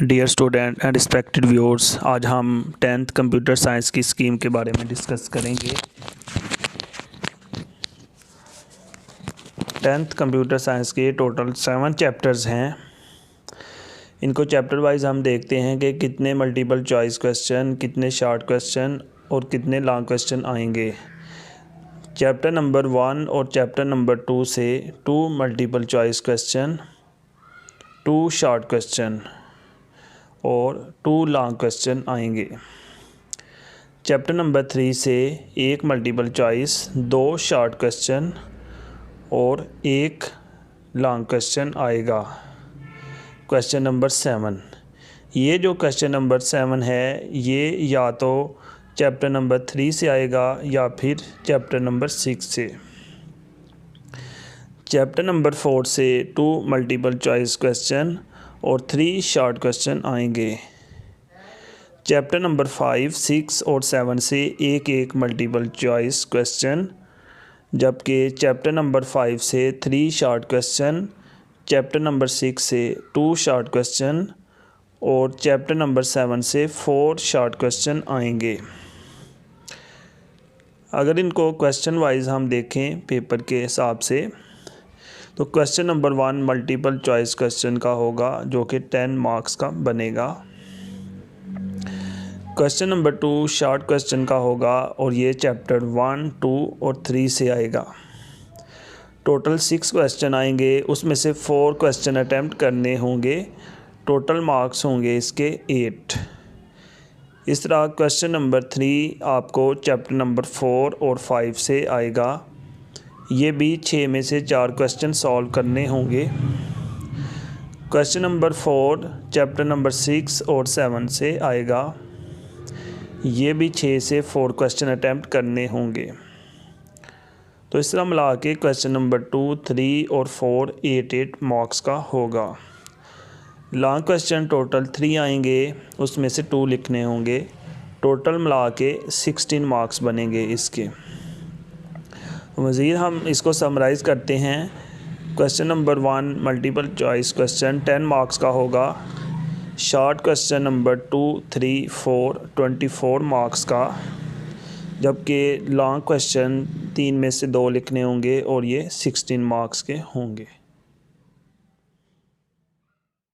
Dear student and respected viewers, आज हम 10th computer science की स्कीम के बारे में डिस्कस करेंगे। 10th कंप्यूटर साइंस के टोटल 7 चैप्टर्स हैं। इनको चैप्टर वाइज हम देखते हैं कि कितने मल्टीपल चॉइस क्वेश्चन, कितने शॉर्ट क्वेश्चन और कितने लॉन्ग क्वेश्चन आएंगे। चैप्टर नंबर 1 और चैप्टर नंबर 2 से 2 multiple choice question, 2 short question और 2 लॉन्ग क्वेश्चन आएंगे। चैप्टर नंबर 3 से 1 मल्टीपल चॉइस, 2 शॉर्ट क्वेश्चन और 1 लॉन्ग क्वेश्चन आएगा। क्वेश्चन नंबर 7, ये जो क्वेश्चन नंबर 7 है ये या तो चैप्टर नंबर 3 से आएगा या फिर चैप्टर नंबर 6 से। चैप्टर नंबर 4 से 2 मल्टीपल चॉइस क्वेश्चन और 3 शॉर्ट क्वेश्चन आएंगे। चैप्टर नंबर 5, 6 और 7 से एक मल्टीपल चॉइस क्वेश्चन, जबकि चैप्टर नंबर 5 से 3 शॉर्ट क्वेश्चन, चैप्टर नंबर 6 से 2 शॉर्ट क्वेश्चन और चैप्टर नंबर 7 से 4 शॉर्ट क्वेश्चन आएंगे। अगर इनको क्वेश्चन वाइज हम देखें पेपर के हिसाब से, तो question number 1 multiple choice question का होगा जो कि 10 मार्क्स का बनेगा। क्वेश्चन नंबर 2 शॉर्ट क्वेश्चन का होगा और ये चैप्टर 1, 2 और 3 से आएगा। टोटल 6 क्वेश्चन आएंगे, उसमें से 4 क्वेश्चन अटैम्प्ट करने होंगे। टोटल मार्क्स होंगे इसके 8। इस तरह क्वेश्चन नंबर 3 आपको चैप्टर नंबर 4 और 5 से आएगा। ये भी 6 में से 4 क्वेश्चन सॉल्व करने होंगे। क्वेश्चन नंबर 4 चैप्टर नंबर 6 और 7 से आएगा। ये भी 6 से 4 क्वेश्चन अटैम्प्ट करने होंगे। तो इस तरह मिला के क्वेश्चन नंबर 2, 3 और 4 8 मार्क्स का होगा। लॉन्ग क्वेश्चन टोटल 3 आएंगे, उसमें से 2 लिखने होंगे। टोटल मिला के 16 मार्क्स बनेंगे इसके। मज़ीद हम इसको समराइज़ करते हैं। Question number 1 multiple choice question 10 marks का होगा। शॉर्ट क्वेश्चन नंबर 2, 3, 4 24 मार्क्स का, जबकि लॉन्ग क्वेश्चन 3 में से 2 लिखने होंगे और ये 16 मार्क्स के होंगे।